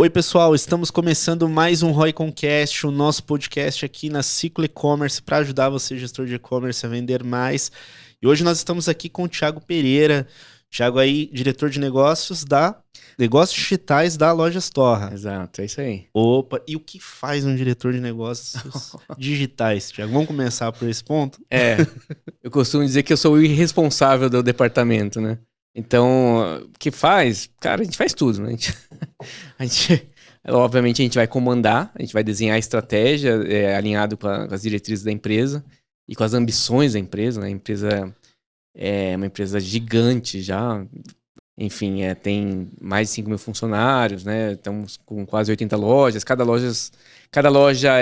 Oi, pessoal, estamos começando mais um ROIConcast, o nosso podcast aqui na Ciclo E-Commerce para ajudar você, gestor de e-commerce, a vender mais. E hoje nós estamos aqui com o Thiago Pereira. Thiago aí, diretor de negócios da Negócios Digitais da Lojas Torra. Exato, é isso aí. Opa, e o que faz um diretor de negócios digitais, Thiago? Vamos começar por esse ponto? Eu costumo dizer que eu sou o irresponsável do departamento, né? Então, o que faz? Cara, a gente faz tudo, né? Obviamente, a gente vai comandar, a gente vai desenhar a estratégia alinhado com as diretrizes da empresa e com as ambições da empresa, né? A empresa é uma empresa gigante já, enfim, tem mais de 5 mil funcionários, né? Estamos com quase 80 lojas, cada loja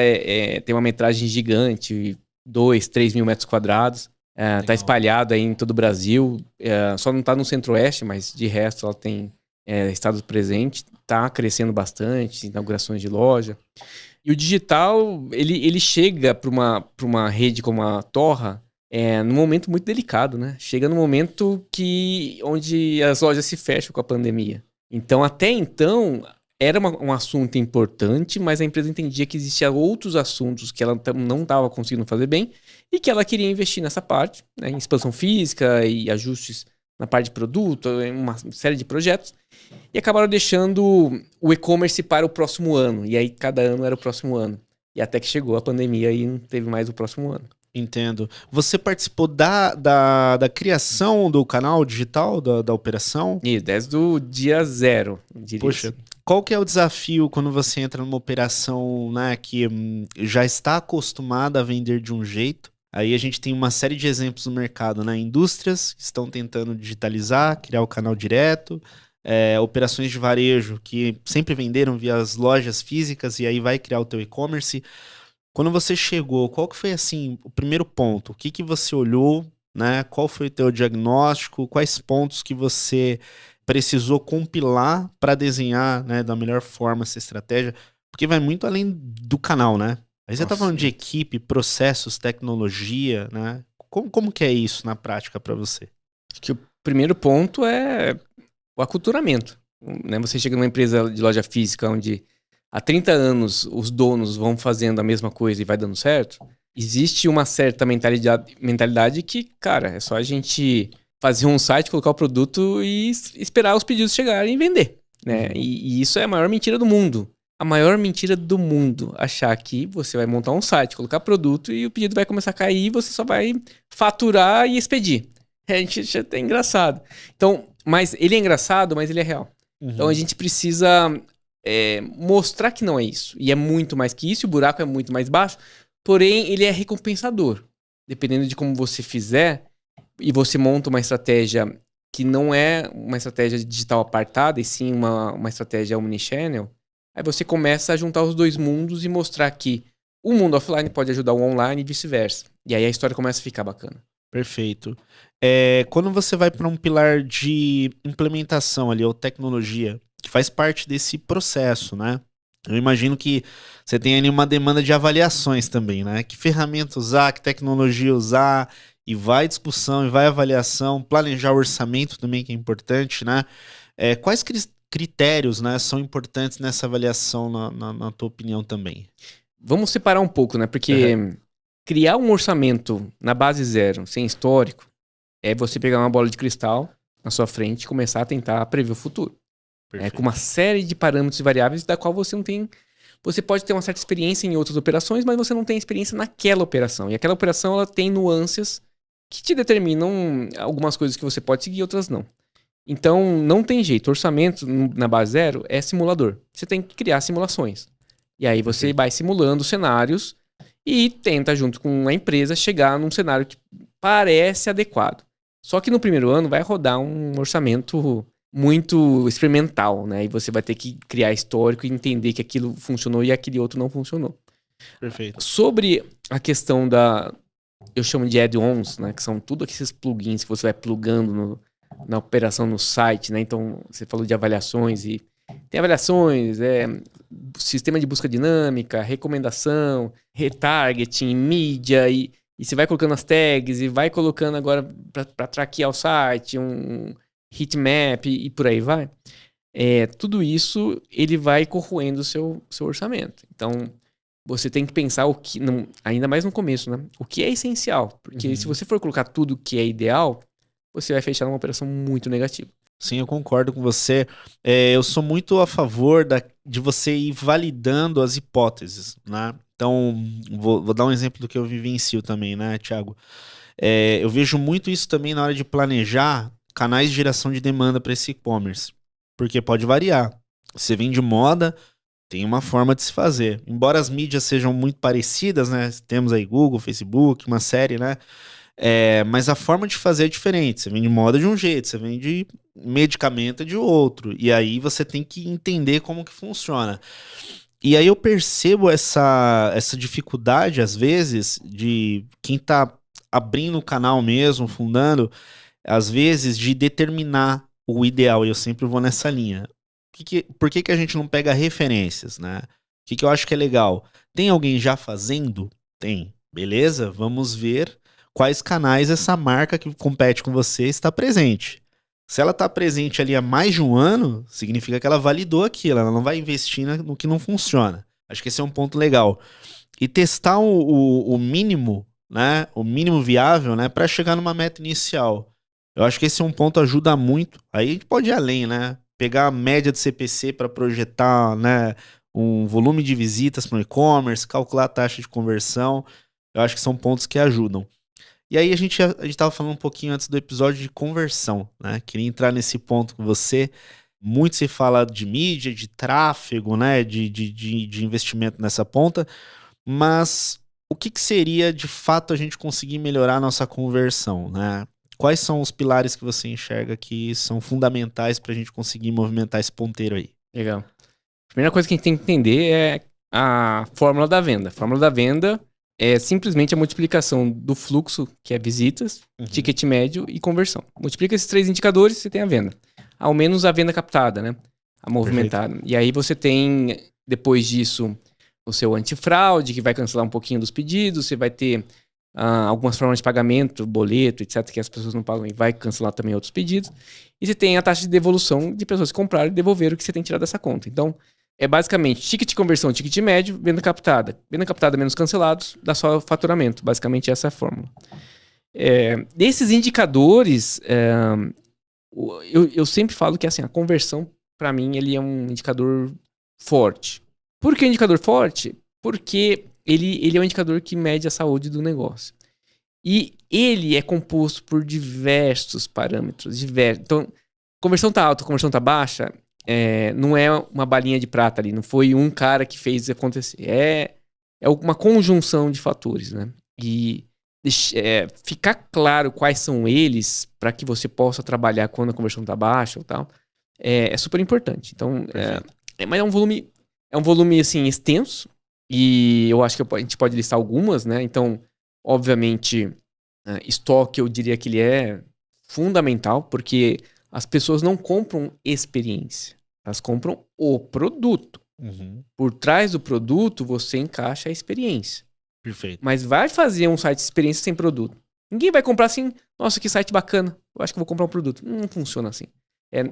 tem uma metragem gigante, 2, 3 mil metros quadrados. Está espalhado aí em todo o Brasil, só não está no Centro-Oeste, mas de resto ela tem estado presente, está crescendo bastante, inaugurações de loja. E o digital, ele chega para uma rede como a Torra num momento muito delicado, né? Chega num momento onde as lojas se fecham com a pandemia. Então, até então, era um assunto importante, mas a empresa entendia que existiam outros assuntos que ela não estava conseguindo fazer bem e que ela queria investir nessa parte, né, em expansão física e ajustes na parte de produto, uma série de projetos, e acabaram deixando o e-commerce para o próximo ano. E aí, cada ano era o próximo ano. E até que chegou a pandemia e não teve mais o próximo ano. Entendo. Você participou da criação do canal digital, da operação? E desde o dia zero, diria. Poxa, assim. qual que é o desafio quando você entra numa operação, né, que já está acostumada a vender de um jeito? Aí a gente tem uma série de exemplos no mercado, né? Indústrias que estão tentando digitalizar, criar o canal direto, operações de varejo que sempre venderam via as lojas físicas e aí vai criar o teu e-commerce. Quando você chegou, qual que foi, assim, o primeiro ponto? O que você olhou, né? Qual foi o teu diagnóstico? Quais pontos que você precisou compilar para desenhar, né, da melhor forma essa estratégia? Porque vai muito além do canal, né? Aí você tá falando de equipe, processos, tecnologia, né? Como que é isso na prática para você? Acho que o primeiro ponto é o aculturamento. Né? Você chega numa empresa de loja física onde há 30 anos os donos vão fazendo a mesma coisa e vai dando certo. Existe uma certa mentalidade que, cara, é só a gente fazer um site, colocar o produto e esperar os pedidos chegarem e vender. Né? E isso é a maior mentira do mundo. A maior mentira do mundo, achar que você vai montar um site, colocar produto e o pedido vai começar a cair e você só vai faturar e expedir. A gente é engraçado. Então, mas ele é engraçado, mas ele é real. Então a gente precisa mostrar que não é isso. E é muito mais que isso, o buraco é muito mais baixo, porém ele é recompensador. Dependendo de como você fizer e você monta uma estratégia que não é uma estratégia digital apartada, e sim uma estratégia omnichannel, aí você começa a juntar os dois mundos e mostrar que o mundo offline pode ajudar o online e vice-versa. E aí a história começa a ficar bacana. Perfeito. Quando você vai para um pilar de implementação ali, ou tecnologia, que faz parte desse processo, né? Eu imagino que você tem ali uma demanda de avaliações também, né? Que ferramenta usar, que tecnologia usar, e vai discussão, e vai avaliação, planejar o orçamento também, que é importante, né? Quais critérios, né, são importantes nessa avaliação, na tua opinião também? Vamos separar um pouco, né? Porque criar um orçamento na base zero, sem histórico, é você pegar uma bola de cristal na sua frente e começar a tentar prever o futuro. Com uma série de parâmetros e variáveis da qual você não tem... Você pode ter uma certa experiência em outras operações, mas você não tem experiência naquela operação. E aquela operação, ela tem nuances que te determinam algumas coisas que você pode seguir e outras não. Então, não tem jeito. Orçamento na base zero é simulador. Você tem que criar simulações. E aí você vai simulando cenários e tenta, junto com a empresa, chegar num cenário que parece adequado. Só que no primeiro ano vai rodar um orçamento muito experimental, né? E você vai ter que criar histórico e entender que aquilo funcionou e aquele outro não funcionou. Perfeito. Sobre a questão eu chamo de add-ons, né? Que são tudo aqueles plugins que você vai plugando na operação no site, né? Então, você falou de avaliações e tem avaliações, sistema de busca dinâmica, recomendação, retargeting, mídia e você vai colocando as tags e vai colocando agora para traquear o site, um heatmap e por aí vai. tudo isso ele vai corroendo o seu orçamento. Então, você tem que pensar ainda mais no começo, né? O que é essencial. Porque se você for colocar tudo que é ideal, você vai fechar numa operação muito negativa. Sim, eu concordo com você. Eu sou muito a favor de você ir validando as hipóteses, né? Então, vou dar um exemplo do que eu vivencio também, né, Thiago? Eu vejo muito isso também na hora de planejar canais de geração de demanda para esse e-commerce. Porque pode variar. Você vende moda, tem uma forma de se fazer. Embora as mídias sejam muito parecidas, né? Temos aí Google, Facebook, uma série, né? Mas a forma de fazer é diferente. Você vende moda de um jeito, você vende medicamento de outro. E aí você tem que entender como que funciona. E aí eu percebo essa dificuldade, às vezes, de quem tá abrindo o canal mesmo, fundando, às vezes, de determinar o ideal. E eu sempre vou nessa linha. Por que a gente não pega referências, né? O que eu acho que é legal? Tem alguém já fazendo? Tem. Beleza? Vamos ver quais canais essa marca que compete com você está presente. Se ela está presente ali há mais de um ano, significa que ela validou aquilo, ela não vai investir no que não funciona. Acho que esse é um ponto legal. E testar o mínimo, né? O mínimo viável, né? Para chegar numa meta inicial. Eu acho que esse é um ponto que ajuda muito. Aí a gente pode ir além, né? Pegar a média do CPC para projetar, né, um volume de visitas para o e-commerce, calcular a taxa de conversão. Eu acho que são pontos que ajudam. E aí a gente estava falando um pouquinho antes do episódio de conversão, né? Queria entrar nesse ponto com você. Muito se fala de mídia, de tráfego, né? De investimento nessa ponta. Mas o que seria, de fato, a gente conseguir melhorar a nossa conversão, né? Quais são os pilares que você enxerga que são fundamentais para a gente conseguir movimentar esse ponteiro aí? Legal. A primeira coisa que a gente tem que entender é a fórmula da venda. A fórmula da venda é simplesmente a multiplicação do fluxo, que é visitas, ticket médio e conversão. Multiplica esses 3 indicadores e você tem a venda. Ao menos a venda captada, né? A movimentada. Perfeito. E aí você tem, depois disso, o seu antifraude, que vai cancelar um pouquinho dos pedidos. Você vai ter algumas formas de pagamento, boleto, etc., que as pessoas não pagam e vai cancelar também outros pedidos. E você tem a taxa de devolução de pessoas que compraram e devolveram o que você tem tirado dessa conta. Então, é basicamente ticket de conversão, ticket médio, venda captada. Venda captada menos cancelados, dá só faturamento. Basicamente essa é a fórmula. Desses indicadores, eu sempre falo que assim, a conversão, para mim, ele é um indicador forte. Por que indicador forte? Porque ele é um indicador que mede a saúde do negócio. E ele é composto por diversos parâmetros. Então, conversão tá alta, conversão tá baixa, não é uma balinha de prata ali. Não foi um cara que fez acontecer. É uma conjunção de fatores, né? E ficar claro quais são eles para que você possa trabalhar quando a conversão tá baixa ou tal, é super importante. Então, mas é um volume assim, extenso. E eu acho que a gente pode listar algumas, né? Então, obviamente, estoque eu diria que ele é fundamental, porque as pessoas não compram experiência, elas compram o produto. Por trás do produto, você encaixa a experiência. Perfeito. Mas vai fazer um site de experiência sem produto. Ninguém vai comprar assim, nossa, que site bacana, eu acho que vou comprar um produto. Não funciona assim.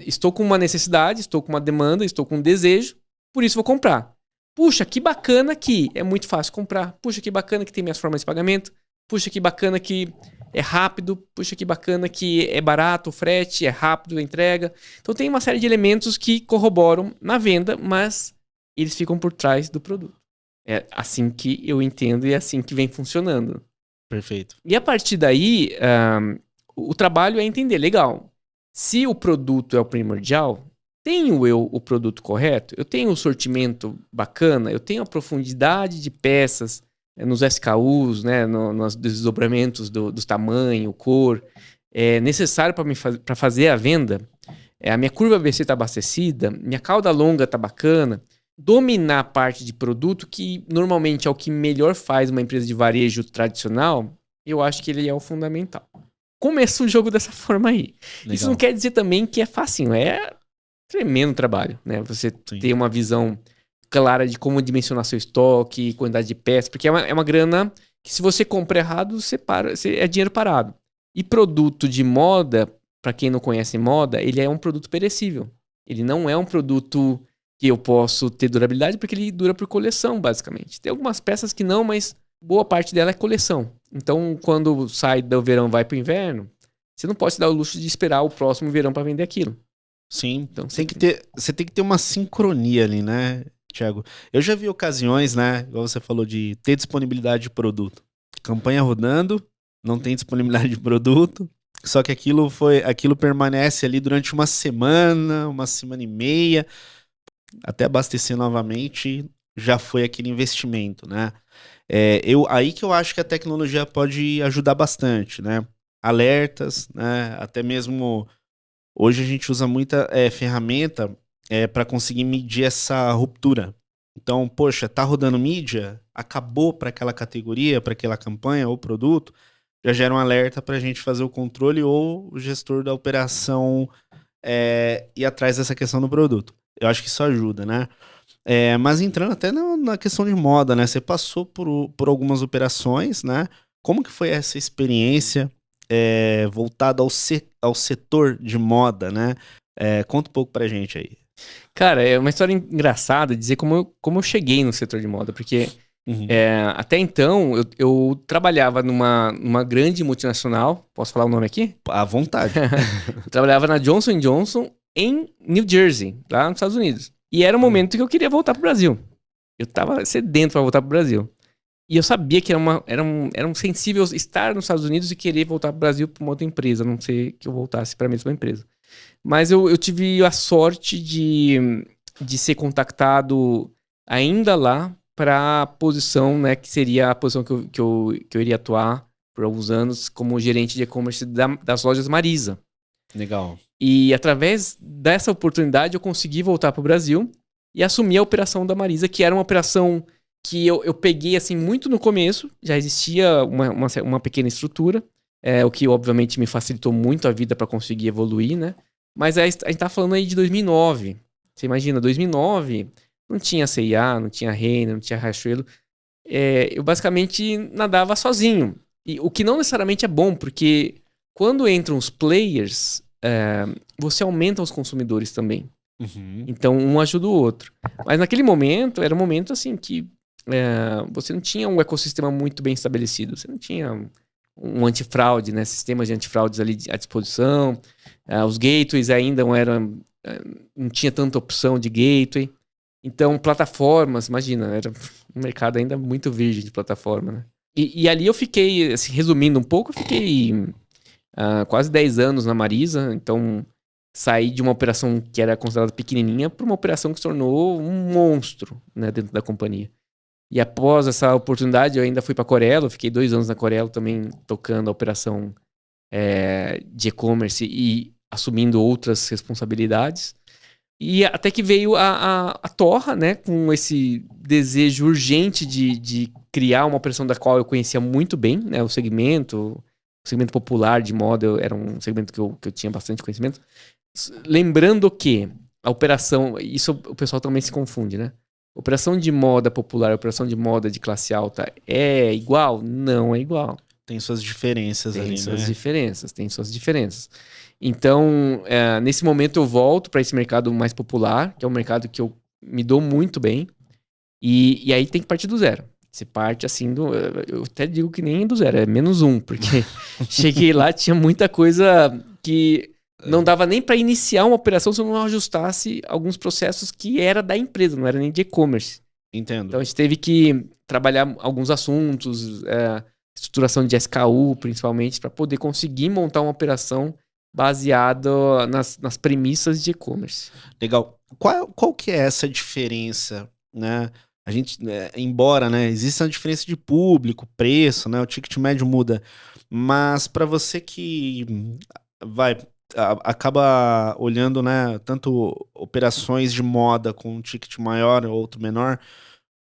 Estou com uma necessidade, estou com uma demanda, estou com um desejo, por isso vou comprar. Puxa, que bacana que é muito fácil comprar. Puxa, que bacana que tem minhas formas de pagamento. Puxa, que bacana que é rápido. Puxa, que bacana que é barato o frete, é rápido a entrega. Então tem uma série de elementos que corroboram na venda, mas eles ficam por trás do produto. É assim que eu entendo e é assim que vem funcionando. Perfeito. E a partir daí, o trabalho é entender, legal, se o produto é o primordial, tenho eu o produto correto? Eu tenho o sortimento bacana? Eu tenho a profundidade de peças nos SKUs, né, nos desdobramentos dos tamanhos, cor, necessário para fazer a venda? A minha curva ABC está abastecida? Minha cauda longa está bacana? Dominar a parte de produto, que normalmente é o que melhor faz uma empresa de varejo tradicional, eu acho que ele é o fundamental. Começa o jogo dessa forma aí. Legal. Isso não quer dizer também que é facinho, tremendo trabalho, né? Você ter uma visão clara de como dimensionar seu estoque, quantidade de peças, porque é uma grana que, se você compra errado, é dinheiro parado. E produto de moda, para quem não conhece moda, ele é um produto perecível. Ele não é um produto que eu posso ter durabilidade, porque ele dura por coleção, basicamente. Tem algumas peças que não, mas boa parte dela é coleção. Então, quando sai do verão e vai pro inverno, você não pode se dar o luxo de esperar o próximo verão para vender aquilo. Sim, então você tem que ter uma sincronia ali, né, Thiago? Eu já vi ocasiões, né, igual você falou, de ter disponibilidade de produto. Campanha rodando, não tem disponibilidade de produto, só que aquilo permanece ali durante uma semana e meia, até abastecer novamente, já foi aquele investimento, né? Aí que eu acho que a tecnologia pode ajudar bastante, né? Alertas, né? Até mesmo hoje a gente usa muita ferramenta para conseguir medir essa ruptura. Então, poxa, tá rodando mídia, acabou para aquela categoria, para aquela campanha ou produto, já gera um alerta para a gente fazer o controle ou o gestor da operação ir atrás dessa questão do produto. Eu acho que isso ajuda, né? Mas entrando até na questão de moda, né? Você passou por algumas operações, né? Como que foi essa experiência voltada ao setor de moda, né? Conta um pouco pra gente aí. Cara, é uma história engraçada dizer como eu cheguei no setor de moda, porque até então eu trabalhava numa grande multinacional, posso falar o nome aqui? À vontade. Eu trabalhava na Johnson & Johnson em New Jersey, lá nos Estados Unidos. E era o momento que eu queria voltar pro Brasil. Eu tava sedento pra voltar pro Brasil. E eu sabia que era um sensível estar nos Estados Unidos e querer voltar pro Brasil pra uma outra empresa, a não ser que eu voltasse pra mesma empresa. Mas eu tive a sorte de ser contactado ainda lá para a posição, né, que seria a posição que eu iria atuar por alguns anos como gerente de e-commerce das lojas Marisa. Legal. E através dessa oportunidade eu consegui voltar para o Brasil e assumir a operação da Marisa, que era uma operação que eu peguei assim muito no começo, já existia uma pequena estrutura, o que obviamente me facilitou muito a vida para conseguir evoluir, né? Mas a gente tá falando aí de 2009. Você imagina, 2009, não tinha C&A, não tinha Renner, não tinha Riachuelo. Eu basicamente nadava sozinho. E o que não necessariamente é bom, porque quando entram os players, você aumenta os consumidores também. Uhum. Então, um ajuda o outro. Mas naquele momento, era um momento assim que você não tinha um ecossistema muito bem estabelecido. Você não tinha um antifraude, né? Sistemas de antifraudes ali à disposição. Os gateways ainda não tinha tanta opção de gateway. Então, plataformas, imagina, era um mercado ainda muito virgem de plataforma, né? E ali eu fiquei, assim, resumindo um pouco, eu fiquei quase 10 anos na Marisa. Então, saí de uma operação que era considerada pequenininha para uma operação que se tornou um monstro, né, dentro da companhia. E após essa oportunidade, eu ainda fui para a Corello, fiquei 2 anos na Corello também tocando a operação de e-commerce e assumindo outras responsabilidades. E até que veio a Torra, né, com esse desejo urgente de criar uma operação da qual eu conhecia muito bem, né, o segmento popular de moda era um segmento que eu tinha bastante conhecimento. Lembrando que a operação, isso o pessoal também se confunde, né? Operação de moda popular, operação de moda de classe alta é igual? Não é igual. Tem suas diferenças ali, né? Tem suas diferenças. Então, nesse momento eu volto para esse mercado mais popular, que é um mercado que eu me dou muito bem, e aí tem que partir do zero. Você parte assim, eu até digo que nem do zero, é -1, porque cheguei lá, tinha muita coisa que não dava nem para iniciar uma operação se eu não ajustasse alguns processos que era da empresa, não era nem de e-commerce. Entendo. Então a gente teve que trabalhar alguns assuntos, estruturação de SKU principalmente, para poder conseguir montar uma operação baseada nas premissas de e-commerce. Legal. Qual que é essa diferença, né? A gente, embora, né, exista uma diferença de público, preço, né, o ticket médio muda, mas para você que acaba olhando, né, tanto operações de moda com um ticket maior ou outro menor,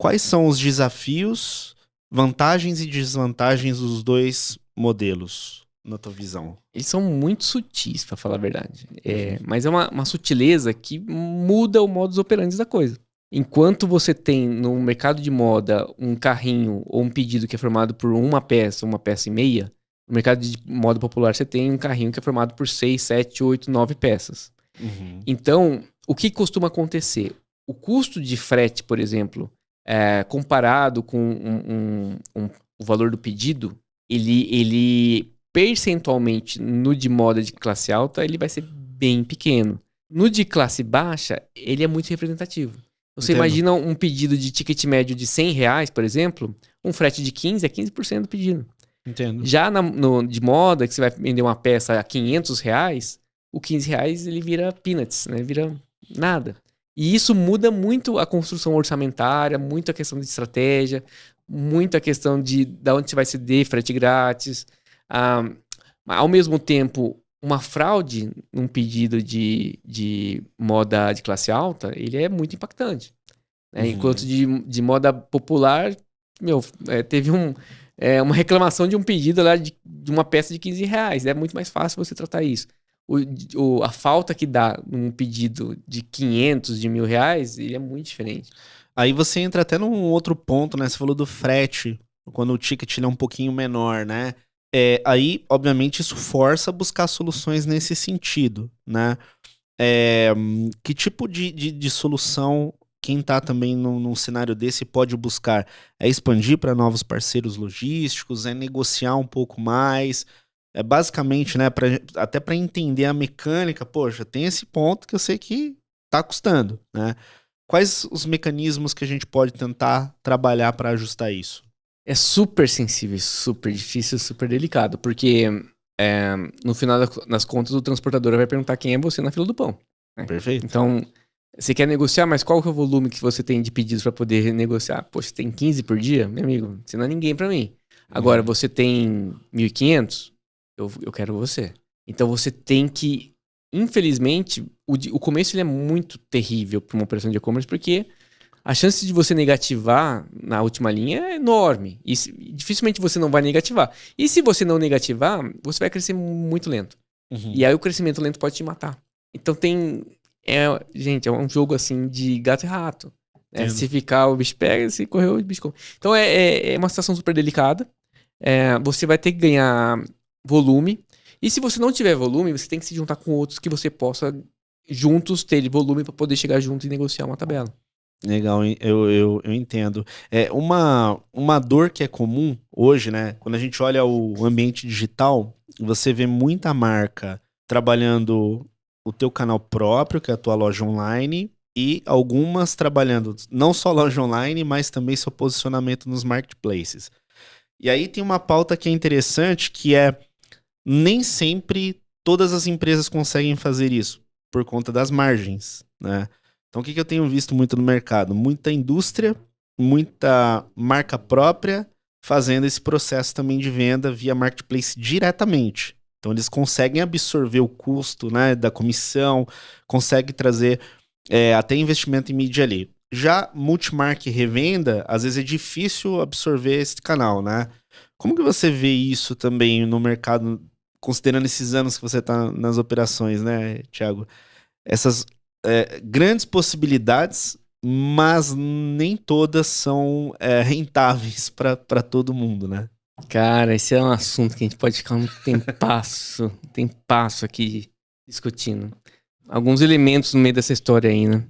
quais são os desafios, vantagens e desvantagens dos dois modelos, na tua visão? Eles são muito sutis, para falar a verdade. Mas é uma sutileza que muda o modus operandi da coisa. Enquanto você tem no mercado de moda um carrinho ou um pedido que é formado por uma peça e meia, no mercado de moda popular você tem um carrinho que é formado por 6, 7, 8, 9 peças. Uhum. Então, o que costuma acontecer? O custo de frete, por exemplo, comparado com o valor do pedido, ele percentualmente, no de moda de classe alta, ele vai ser bem pequeno. No de classe baixa, ele é muito representativo. Você Entendo. imagina um pedido de ticket médio de R$100, por exemplo, um frete de 15 é 15% do pedido. Entendo. Já de moda, que você vai vender uma peça a R$500, o R$15 ele vira peanuts, né? Vira nada. E isso muda muito a construção orçamentária, muito a questão de estratégia, muito a questão de onde você vai ceder frete grátis. Ao mesmo tempo, uma fraude num pedido de moda de classe alta, ele é muito impactante. Né? Uhum. Enquanto de moda popular, teve uma reclamação de um pedido lá de uma peça de R$15. É muito mais fácil você tratar isso. A falta que dá num pedido de 500, de R$1.000, ele é muito diferente. Aí você entra até num outro ponto, né? Você falou do frete, quando o ticket ele é um pouquinho menor, né? Aí, obviamente, isso força a buscar soluções nesse sentido, né? Que tipo de solução quem tá também num cenário desse pode buscar? É expandir para novos parceiros logísticos? É negociar um pouco mais? Basicamente, né? Até para entender a mecânica, poxa, tem esse ponto que eu sei que tá custando, né? Quais os mecanismos que a gente pode tentar trabalhar para ajustar isso? É super sensível, super difícil, super delicado, porque no final das contas o transportador vai perguntar quem é você na fila do pão. Né? Perfeito. Então, você quer negociar, mas qual que é o volume que você tem de pedidos para poder negociar? Poxa, tem 15 por dia? Meu amigo, você não é ninguém para mim. Agora, você tem 1.500? Eu quero você. Então, você tem que... Infelizmente, o começo ele é muito terrível para uma operação de e-commerce, porque a chance de você negativar na última linha é enorme. E dificilmente você não vai negativar. E se você não negativar, você vai crescer muito lento. Uhum. E aí o crescimento lento pode te matar. Então gente, é um jogo assim de gato e rato. Né? Se ficar, o bicho pega, se correr, o bicho come. Então é uma situação super delicada. Você vai ter que ganhar volume. E se você não tiver volume, você tem que se juntar com outros que você possa juntos ter volume para poder chegar junto e negociar uma tabela. Legal, eu entendo. Uma dor que é comum hoje, né? Quando a gente olha o ambiente digital, você vê muita marca trabalhando o teu canal próprio, que é a tua loja online, e algumas trabalhando não só loja online, mas também seu posicionamento nos marketplaces. E aí tem uma pauta que é interessante, que nem sempre todas as empresas conseguem fazer isso, por conta das margens, né? Então, o que eu tenho visto muito no mercado? Muita indústria, muita marca própria fazendo esse processo também de venda via marketplace diretamente. Então, eles conseguem absorver o custo, né, da comissão, conseguem trazer até investimento em mídia ali. Já multimark e revenda, às vezes é difícil absorver esse canal, né? Como que você vê isso também no mercado, considerando esses anos que você está nas operações, né, Thiago? Essas grandes possibilidades, mas nem todas são rentáveis para todo mundo, né? Cara, esse é um assunto que a gente pode ficar um tempasso aqui discutindo. Alguns elementos no meio dessa história aí, né?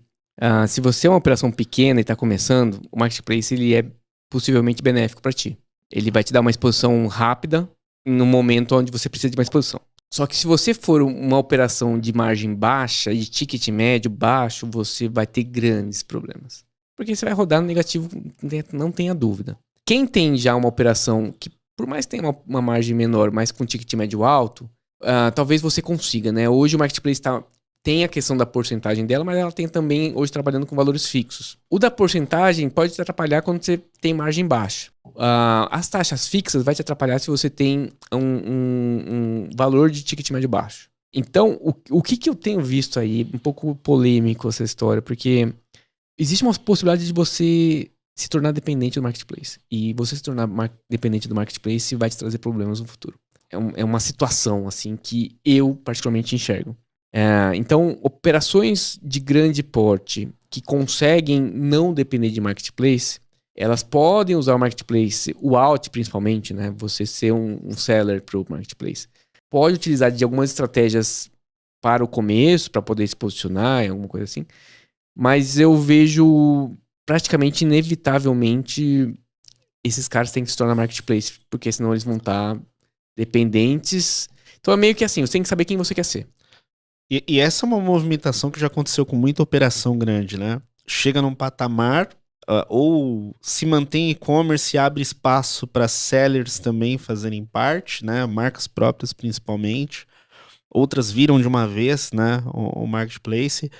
Se você é uma operação pequena e está começando, o marketplace ele é possivelmente benéfico para ti. Ele vai te dar uma exposição rápida no momento onde você precisa de uma exposição. Só que se você for uma operação de margem baixa, de ticket médio baixo, você vai ter grandes problemas. Porque você vai rodar no negativo, não tenha dúvida. Quem tem já uma operação que, por mais que tenha uma margem menor, mas com ticket médio alto, talvez você consiga, né? Hoje o marketplace tem a questão da porcentagem dela, mas ela tem também hoje trabalhando com valores fixos. O da porcentagem pode te atrapalhar quando você tem margem baixa. As taxas fixas vai te atrapalhar se você tem um valor de ticket médio baixo. Então, o que eu tenho visto aí, um pouco polêmico essa história, porque existe uma possibilidade de você se tornar dependente do marketplace. E você se tornar dependente do marketplace vai te trazer problemas no futuro. É uma situação assim que eu particularmente enxergo. Então, operações de grande porte que conseguem não depender de marketplace, elas podem usar o marketplace, o out principalmente, né? Você ser um seller para o marketplace. Pode utilizar de algumas estratégias para o começo, para poder se posicionar, alguma coisa assim. Mas eu vejo praticamente inevitavelmente esses caras têm que se tornar marketplace, porque senão eles vão estar dependentes. Então é meio que assim, você tem que saber quem você quer ser. E essa é uma movimentação que já aconteceu com muita operação grande, né? Chega num patamar, ou se mantém e-commerce e abre espaço para sellers também fazerem parte, né? Marcas próprias principalmente. Outras viram de uma vez, né? O marketplace.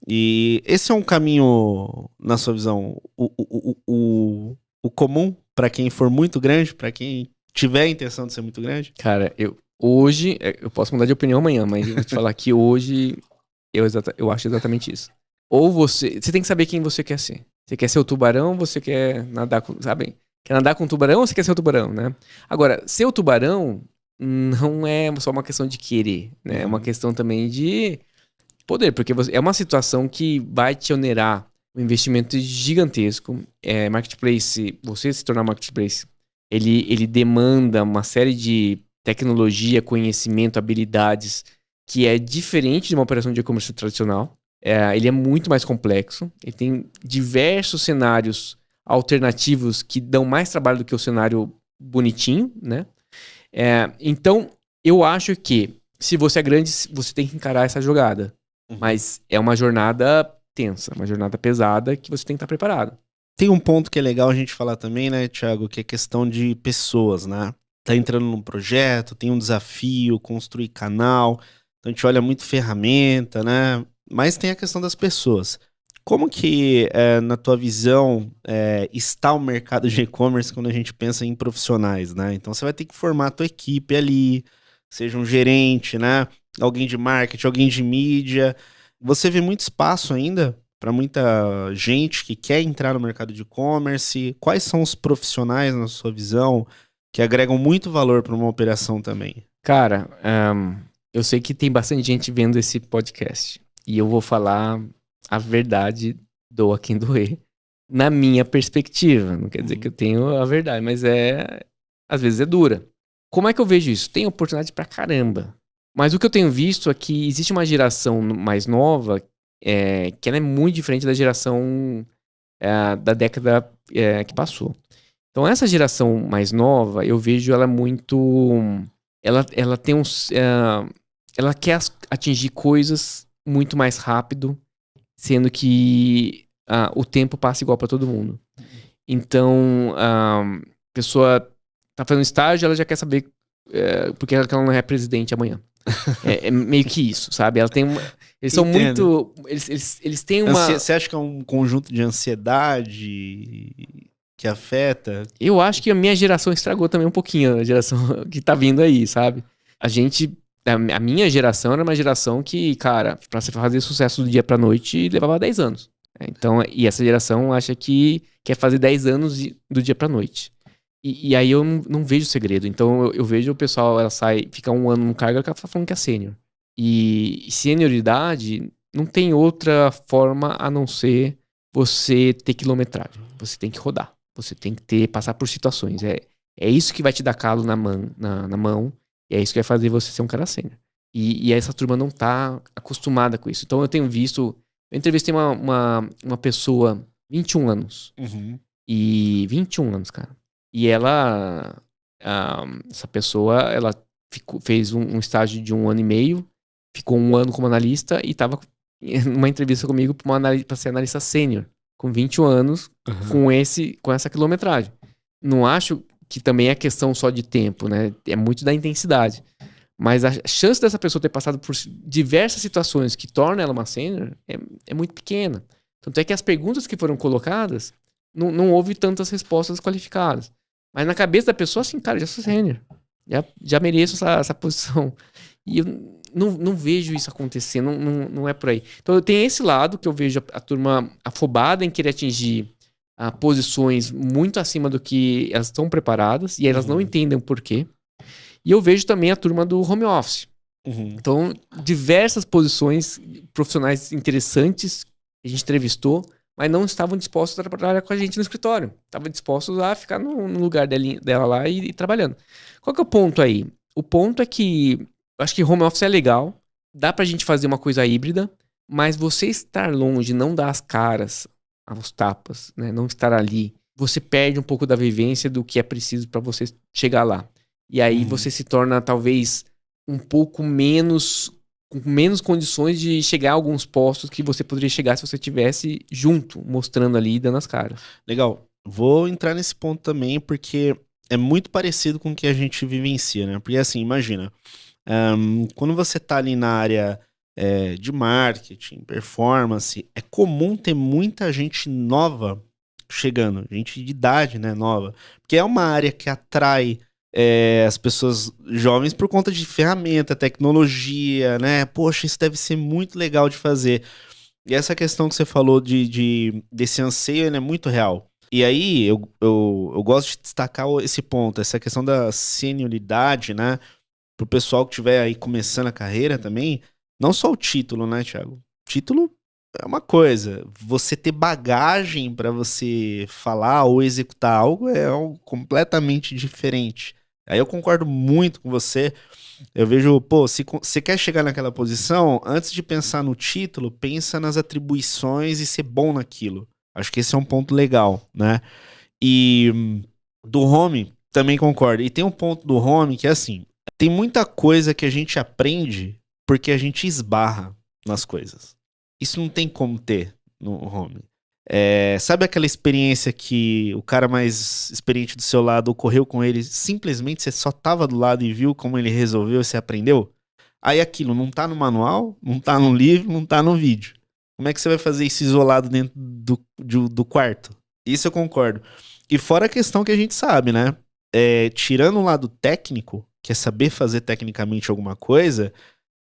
E esse é um caminho, na sua visão, o comum para quem for muito grande, para quem tiver a intenção de ser muito grande? Cara, hoje, eu posso mudar de opinião amanhã, mas eu vou te falar que hoje eu acho exatamente isso. Ou você tem que saber quem você quer ser. Você quer ser o tubarão, você quer nadar com, sabe? Quer nadar com o tubarão ou você quer ser o tubarão, né? Agora, ser o tubarão não é só uma questão de querer, né? É uma questão também de poder, porque é uma situação que vai te onerar um investimento gigantesco. Marketplace, você se tornar marketplace, ele demanda uma série de tecnologia, conhecimento, habilidades que é diferente de uma operação de e-commerce tradicional. Ele é muito mais complexo. Ele tem diversos cenários alternativos que dão mais trabalho do que o cenário bonitinho, né? Então, eu acho que se você é grande, você tem que encarar essa jogada. Mas é uma jornada tensa, uma jornada pesada que você tem que estar preparado. Tem um ponto que é legal a gente falar também, né, Thiago, que é questão de pessoas, né? Tá entrando num projeto, tem um desafio, construir canal, então a gente olha muito ferramenta, né? Mas tem a questão das pessoas. Como que, na tua visão, está o mercado de e-commerce quando a gente pensa em profissionais, né? Então você vai ter que formar a tua equipe ali, seja um gerente, né? Alguém de marketing, alguém de mídia. Você vê muito espaço ainda para muita gente que quer entrar no mercado de e-commerce? Quais são os profissionais, na sua visão, que agregam muito valor para uma operação também? Cara, eu sei que tem bastante gente vendo esse podcast. E eu vou falar a verdade, doa quem doer, na minha perspectiva. Não quer dizer que eu tenho a verdade, mas às vezes é dura. Como é que eu vejo isso? Tem oportunidade pra caramba. Mas o que eu tenho visto é que existe uma geração mais nova que ela é muito diferente da geração da década que passou. Então essa geração mais nova, eu vejo ela muito... Ela tem ela quer atingir coisas muito mais rápido, sendo que o tempo passa igual para todo mundo. Então, a pessoa tá fazendo estágio, ela já quer saber porque ela não é presidente amanhã. É meio que isso, sabe? Ela tem eles são muito... Eles têm uma... Você acha que é um conjunto de ansiedade que afeta? Eu acho que a minha geração estragou também um pouquinho, a geração que tá vindo aí, sabe? A minha geração era uma geração que, cara, pra você fazer sucesso do dia pra noite, levava 10 anos. Então, e essa geração acha que quer fazer 10 anos do dia pra noite. E aí eu não vejo segredo. Então eu vejo o pessoal, ela fica um ano no cargo, ela tá falando que é sênior. E senioridade não tem outra forma a não ser você ter quilometragem. Você tem que rodar. Você tem que passar por situações. É isso que vai te dar calo na mão. E é isso que vai fazer você ser um cara sênior. E essa turma não tá acostumada com isso. Então eu tenho visto... Eu entrevistei uma pessoa, 21 anos. E 21 anos, cara. E ela... essa pessoa, ela fez um estágio de 1 ano e meio. Ficou 1 ano como analista e tava numa entrevista comigo pra ser analista sênior. Com 21 anos, com essa quilometragem. Não acho que também é questão só de tempo, né? É muito da intensidade. Mas a chance dessa pessoa ter passado por diversas situações que tornam ela uma sênior é muito pequena. Tanto é que as perguntas que foram colocadas, não houve tantas respostas qualificadas. Mas na cabeça da pessoa, assim, cara, já sou sênior. Já mereço essa posição. E eu não vejo isso acontecer, não é por aí. Então eu tenho esse lado que eu vejo a turma afobada em querer atingir posições muito acima do que elas estão preparadas e elas não entendem o porquê. E eu vejo também a turma do home office. Então, diversas posições profissionais interessantes que a gente entrevistou, mas não estavam dispostos a trabalhar com a gente no escritório. Estavam dispostos a ficar no lugar dela lá e trabalhando. Qual que é o ponto aí? O ponto é que eu acho que home office é legal, dá pra gente fazer uma coisa híbrida, mas você estar longe, não dar as caras aos tapas, né? Não estar ali, você perde um pouco da vivência do que é preciso para você chegar lá. E aí você se torna talvez um pouco menos, com menos condições de chegar a alguns postos que você poderia chegar se você estivesse junto, mostrando ali e dando as caras. Legal. Vou entrar nesse ponto também, porque é muito parecido com o que a gente vivencia, né? Porque assim, imagina, quando você tá ali na área de marketing, performance, é comum ter muita gente nova chegando, gente de idade, né, nova. Porque é uma área que atrai as pessoas jovens por conta de ferramenta, tecnologia, né? Poxa, isso deve ser muito legal de fazer. E essa questão que você falou desse anseio, ele é muito real. E aí, eu gosto de destacar esse ponto, essa questão da senioridade, né? Pro pessoal que estiver aí começando a carreira também, não só o título, né, Thiago? Título é uma coisa, você ter bagagem para você falar ou executar algo é algo completamente diferente. Aí eu concordo muito com você. Eu vejo, pô, se você quer chegar naquela posição, antes de pensar no título, pensa nas atribuições e ser bom naquilo. Acho que esse é um ponto legal, né? E do home, também concordo. E tem um ponto do home que é assim, tem muita coisa que a gente aprende porque a gente esbarra nas coisas. Isso não tem como ter no home. Sabe aquela experiência que o cara mais experiente do seu lado ocorreu com ele, simplesmente você só tava do lado e viu como ele resolveu e você aprendeu? Aí aquilo não tá no manual, não tá no livro, não tá no vídeo. Como é que você vai fazer isso isolado dentro do quarto? Isso eu concordo. E fora a questão que a gente sabe, né? Tirando o lado técnico, que é saber fazer tecnicamente alguma coisa,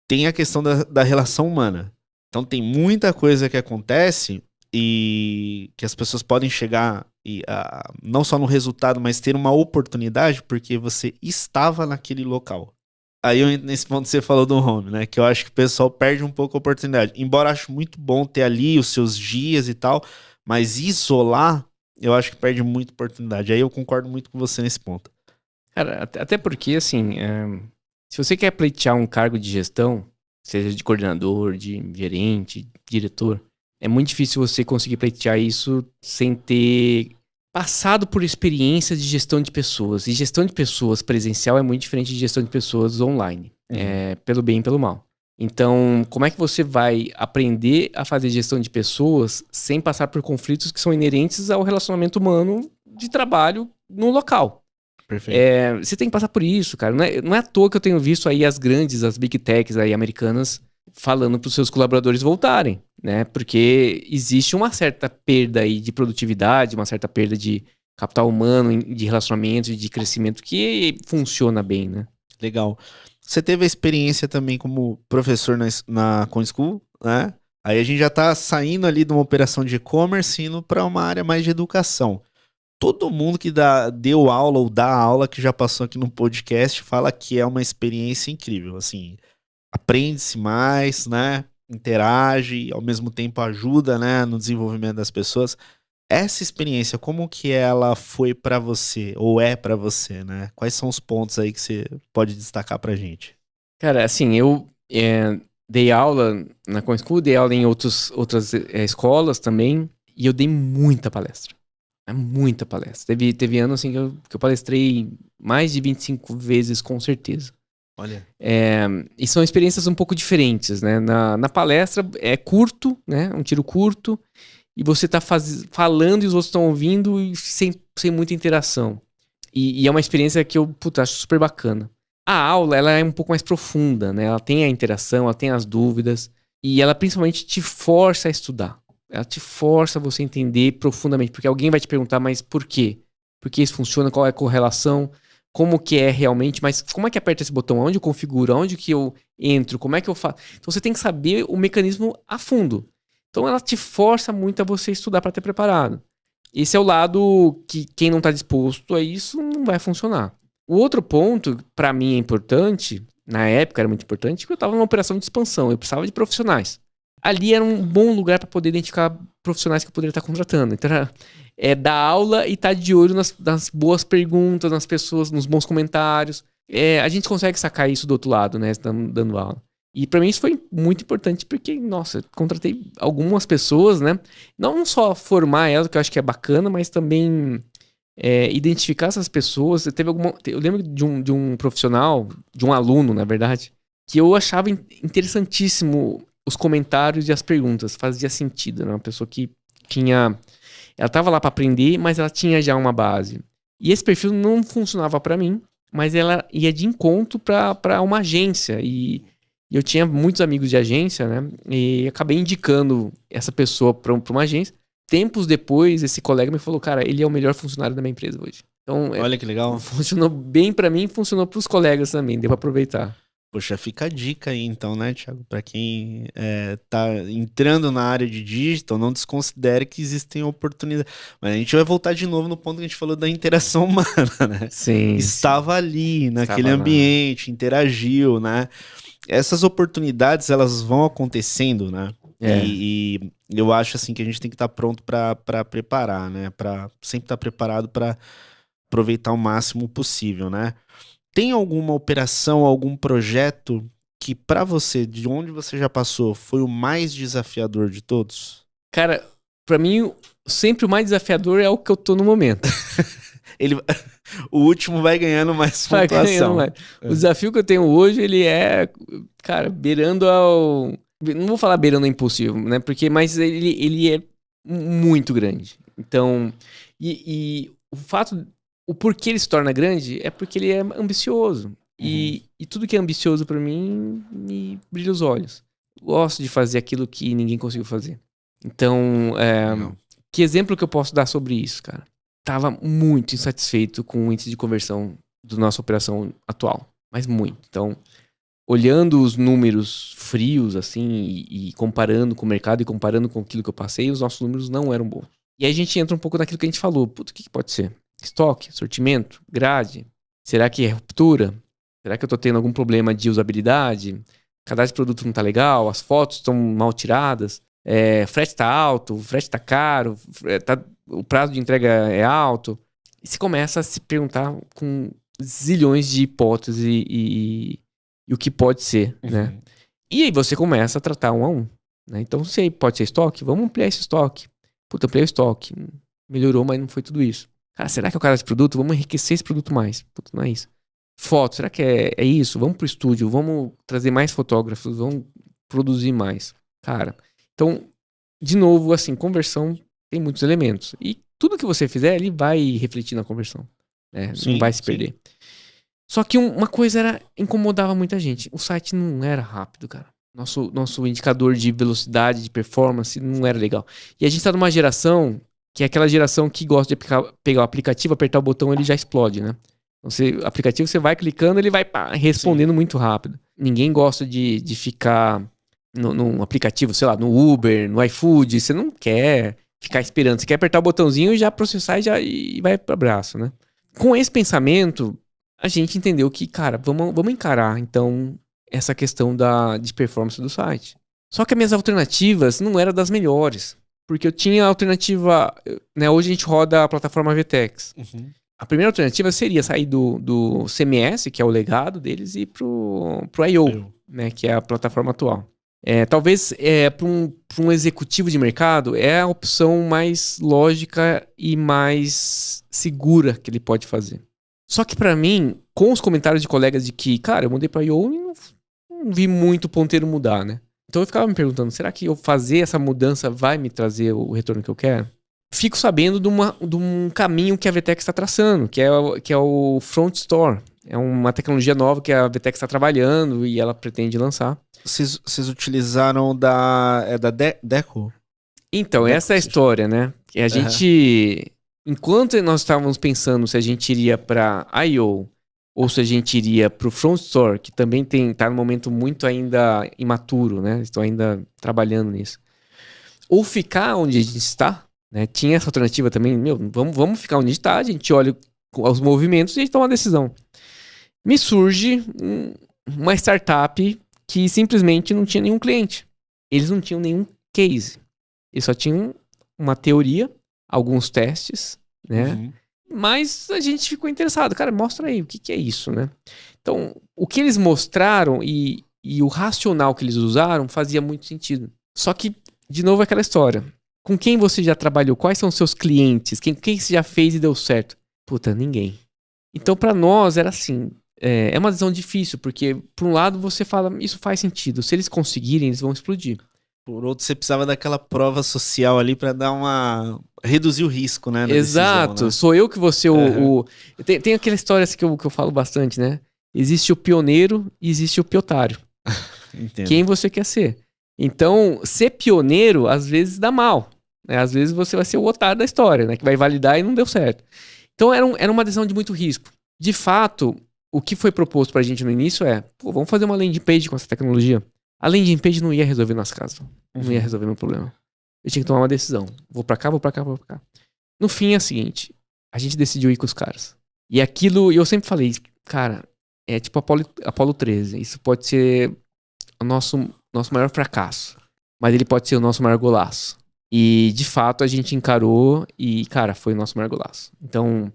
tem a questão da relação humana. Então tem muita coisa que acontece e que as pessoas podem chegar não só no resultado, mas ter uma oportunidade porque você estava naquele local. Aí nesse ponto você falou do home, né? Que eu acho que o pessoal perde um pouco a oportunidade. Embora eu acho muito bom ter ali os seus dias e tal, mas isolar, eu acho que perde muita oportunidade. Aí eu concordo muito com você nesse ponto. Cara, até porque, assim, se você quer pleitear um cargo de gestão, seja de coordenador, de gerente, diretor, é muito difícil você conseguir pleitear isso sem ter passado por experiência de gestão de pessoas. E gestão de pessoas presencial é muito diferente de gestão de pessoas online. Pelo bem e pelo mal. Então, como é que você vai aprender a fazer gestão de pessoas sem passar por conflitos que são inerentes ao relacionamento humano de trabalho no local? Perfeito. Você tem que passar por isso, cara. Não é à toa que eu tenho visto aí as big techs aí americanas falando para os seus colaboradores voltarem, né? Porque existe uma certa perda aí de produtividade, uma certa perda de capital humano, de relacionamento e de crescimento que funciona bem, né? Legal. Você teve a experiência também como professor na CoinSchool, né? Aí a gente já tá saindo ali de uma operação de e-commerce indo para uma área mais de educação. Todo mundo que deu aula ou dá aula, que já passou aqui no podcast, fala que é uma experiência incrível. Assim, aprende-se mais, né? Interage, ao mesmo tempo ajuda, né, no desenvolvimento das pessoas. Essa experiência, como que ela foi pra você, ou é pra você, né? Quais são os pontos aí que você pode destacar pra gente? Cara, assim, eu dei aula na CoinSchool, dei aula em outras escolas também, e eu dei muita palestra. Muita palestra. Teve ano assim que eu palestrei mais de 25 vezes, com certeza. Olha. E são experiências um pouco diferentes, né? Na palestra é curto, né? Um tiro curto, e você tá falando e os outros estão ouvindo e sem muita interação. E é uma experiência que eu, acho super bacana. A aula, ela é um pouco mais profunda, né? Ela tem a interação, ela tem as dúvidas, e ela principalmente te força a estudar. Ela te força a você entender profundamente, porque alguém vai te perguntar, mas por quê? Por que isso funciona? Qual é a correlação? Como que é realmente? Mas como é que aperta esse botão? Onde eu configuro? Onde que eu entro? Como é que eu faço? Então você tem que saber o mecanismo a fundo. Então ela te força muito a você estudar para ter preparado. Esse é o lado que quem não está disposto a isso não vai funcionar. O outro ponto, para mim, é importante, na época era muito importante, porque eu estava numa operação de expansão, eu precisava de profissionais. Ali era um bom lugar para poder identificar profissionais que eu poderia estar contratando. Então era dar aula e estar de olho nas boas perguntas, nas pessoas, nos bons comentários. A gente consegue sacar isso do outro lado, né? Dando aula. E pra mim isso foi muito importante porque, nossa, contratei algumas pessoas, né? Não só formar elas, que eu acho que é bacana, mas também identificar essas pessoas. Eu lembro de um profissional, de um aluno, na verdade, que eu achava interessantíssimo os comentários e as perguntas. Fazia sentido, né? Uma pessoa que tinha... Ela tava lá pra aprender, mas ela tinha já uma base. E esse perfil não funcionava pra mim, mas ela ia de encontro pra uma agência. E eu tinha muitos amigos de agência, né? E acabei indicando essa pessoa pra uma agência. Tempos depois, esse colega me falou, cara, ele é o melhor funcionário da minha empresa hoje. Então, Olha que legal. funcionou bem pra mim e funcionou pros colegas também. Deu pra aproveitar. Poxa, fica a dica aí então, né, Thiago? Para quem tá entrando na área de digital, não desconsidere que existem oportunidades. Mas a gente vai voltar de novo no ponto que a gente falou da interação humana, né? Sim. Estava ali, naquele Estava lá. ambiente, interagiu, né? Essas oportunidades, elas vão acontecendo, né? E eu acho assim que a gente tem que estar pronto para preparar, né? Para sempre estar preparado para aproveitar o máximo possível, né? Tem alguma operação, algum projeto que pra você, de onde você já passou, foi o mais desafiador de todos? Cara, pra mim, sempre o mais desafiador é o que eu tô no momento. O último vai ganhando mais Vai ganhando pontuação. mais. O desafio que eu tenho hoje, ele é, cara, beirando ao... Não vou falar beirando ao impossível, né? Mas ele é muito grande. Então, e o fato... O porquê ele se torna grande é porque ele é ambicioso. E tudo que é ambicioso pra mim me brilha os olhos. Gosto de fazer aquilo que ninguém conseguiu fazer. Então, que exemplo que eu posso dar sobre isso, cara? Tava muito insatisfeito com o índice de conversão da nossa operação atual. Mas muito. Então, olhando os números frios, assim, e comparando com o mercado e comparando com aquilo que eu passei, os nossos números não eram bons. E aí a gente entra um pouco naquilo que a gente falou. Puta, o que pode ser? Estoque, sortimento, grade? Será que é ruptura? Será que eu tô tendo algum problema de usabilidade? O cadastro de produto não tá legal? As fotos estão mal tiradas? Frete tá alto? O frete tá caro? O prazo de entrega é alto? E você começa a se perguntar com zilhões de hipóteses e o que pode ser, né? E aí você começa a tratar um a um, né? Então, se aí pode ser estoque, vamos ampliar esse estoque. Puta, ampliei o estoque. Melhorou, mas não foi tudo isso. Cara, será que é o cadastro de produto? Vamos enriquecer esse produto mais. Puta, não é isso. Foto, será que é isso? Vamos pro estúdio, vamos trazer mais fotógrafos, vamos produzir mais. Cara, então, de novo, assim, conversão tem muitos elementos. E tudo que você fizer, ele vai refletir na conversão. Né? Não vai se perder. Só que uma coisa incomodava muita gente. O site não era rápido, cara. Nosso indicador de velocidade, de performance, não era legal. E a gente tá numa geração que é aquela geração que gosta de pegar o aplicativo, apertar o botão, ele já explode, né? O aplicativo, você vai clicando, ele vai respondendo muito rápido. Ninguém gosta de ficar num aplicativo, sei lá, no Uber, no iFood. Você não quer ficar esperando. Você quer apertar o botãozinho e já processar e vai para abraço, né? Com esse pensamento, a gente entendeu que, cara, vamos encarar, então, essa questão de performance do site. Só que as minhas alternativas não eram das melhores. Porque eu tinha a alternativa... Né, hoje a gente roda a plataforma VTEX. A primeira alternativa seria sair do CMS, que é o legado deles, e pro I.O., né, que é a plataforma atual. Talvez para um executivo de mercado é a opção mais lógica e mais segura que ele pode fazer. Só que para mim, com os comentários de colegas de que, cara, eu mudei para I.O. e não vi muito o ponteiro mudar, né? Então eu ficava me perguntando, será que eu fazer essa mudança vai me trazer o retorno que eu quero? Fico sabendo de um caminho que a VTEX está traçando, que é o Front Store. É uma tecnologia nova que a VTEX está trabalhando e ela pretende lançar. Vocês utilizaram da Deco? Então, essa é a história, né? A gente, enquanto nós estávamos pensando se a gente iria para I.O. ou se a gente iria para o Front Store, que também está num momento muito ainda imaturo, né? Estou ainda trabalhando nisso. Ou ficar onde a gente está, né? Tinha essa alternativa também, vamos ficar onde a gente está, a gente olha os movimentos e a gente toma uma decisão. Me surge uma startup que simplesmente não tinha nenhum cliente. Eles não tinham nenhum case. Eles só tinham uma teoria, alguns testes, né? Mas a gente ficou interessado. Cara, mostra aí, o que é isso, né? Então, o que eles mostraram, e e o racional que eles usaram fazia muito sentido. Só que, de novo, é aquela história. Com quem você já trabalhou? Quais são os seus clientes? Quem você já fez e deu certo? Puta, ninguém. Então, pra nós, era assim. É uma decisão difícil, porque, por um lado, você fala, isso faz sentido. Se eles conseguirem, eles vão explodir. Por outro, você precisava daquela prova social ali pra dar reduzir o risco, né? Exato. Decisão, né? Sou eu que vou ser Tem aquela história assim, que eu falo bastante, né? Existe o pioneiro e existe o piotário. Entendo. Quem você quer ser? Então, ser pioneiro, às vezes, dá mal. Né? Às vezes você vai ser o otário da história, né? Que vai validar e não deu certo. Então, era uma decisão de muito risco. De fato, o que foi proposto pra gente no início vamos fazer uma landing page com essa tecnologia. A landing page não ia resolver nosso caso. Não ia resolver meu problema. Eu tinha que tomar uma decisão. Vou pra cá, vou pra cá, vou pra cá. No fim é o seguinte, a gente decidiu ir com os caras. E aquilo, eu sempre falei, cara, é tipo Apollo 13. Isso pode ser o nosso maior fracasso. Mas ele pode ser o nosso maior golaço. E, de fato, a gente encarou e, cara, foi o nosso maior golaço. Então,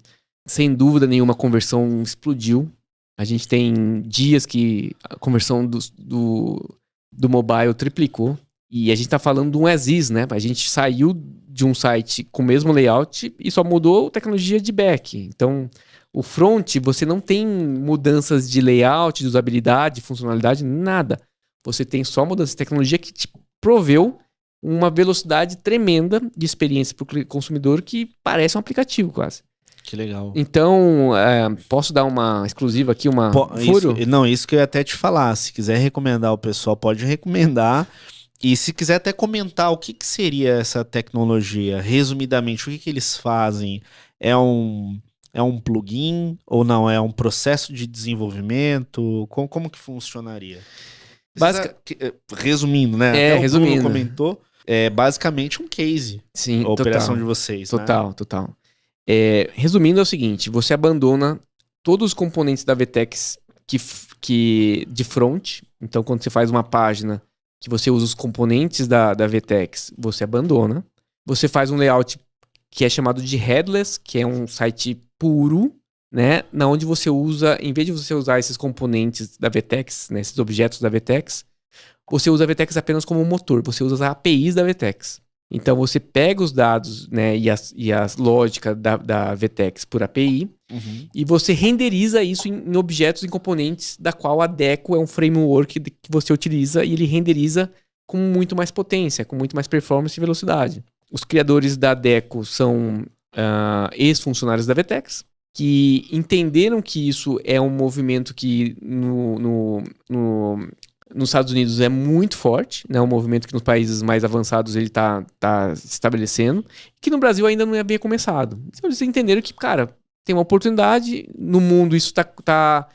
sem dúvida nenhuma, a conversão explodiu. A gente tem dias que a conversão do mobile triplicou. E a gente tá falando de um as-is, né? A gente saiu de um site com o mesmo layout e só mudou a tecnologia de back. Então, o front, você não tem mudanças de layout, de usabilidade, de funcionalidade, nada. Você tem só mudança de tecnologia que te proveu uma velocidade tremenda de experiência para o consumidor que parece um aplicativo quase. Que legal. Então, posso dar uma exclusiva aqui, furo? Isso que eu ia até te falar. Se quiser recomendar o pessoal, pode recomendar. E se quiser até comentar o que seria essa tecnologia, resumidamente, o que eles fazem? É um plugin ou não? É um processo de desenvolvimento? Como que funcionaria? Resumindo, né? Até o Bruno comentou, é basicamente um case. Sim, a operação de vocês. Total. Resumindo, é o seguinte, você abandona todos os componentes da VTEX que de front. Então, quando você faz uma página que você usa os componentes da VTEX, você abandona. Você faz um layout que é chamado de headless, que é um site puro, né? Na onde você usa, em vez de você usar esses componentes da VTEX, né, esses objetos da VTEX, você usa a VTEX apenas como motor. Você usa as APIs da VTEX. Então você pega os dados, né, e a lógica da VTEX por API, e você renderiza isso em objetos, em componentes, da qual a Deco é um framework que você utiliza e ele renderiza com muito mais potência, com muito mais performance e velocidade. Os criadores da Deco são ex-funcionários da VTEX, que entenderam que isso é um movimento que nos Estados Unidos é muito forte, né? Um movimento que nos países mais avançados ele tá se estabelecendo, que no Brasil ainda não havia começado. Então eles entenderam que, cara, tem uma oportunidade, no mundo isso tá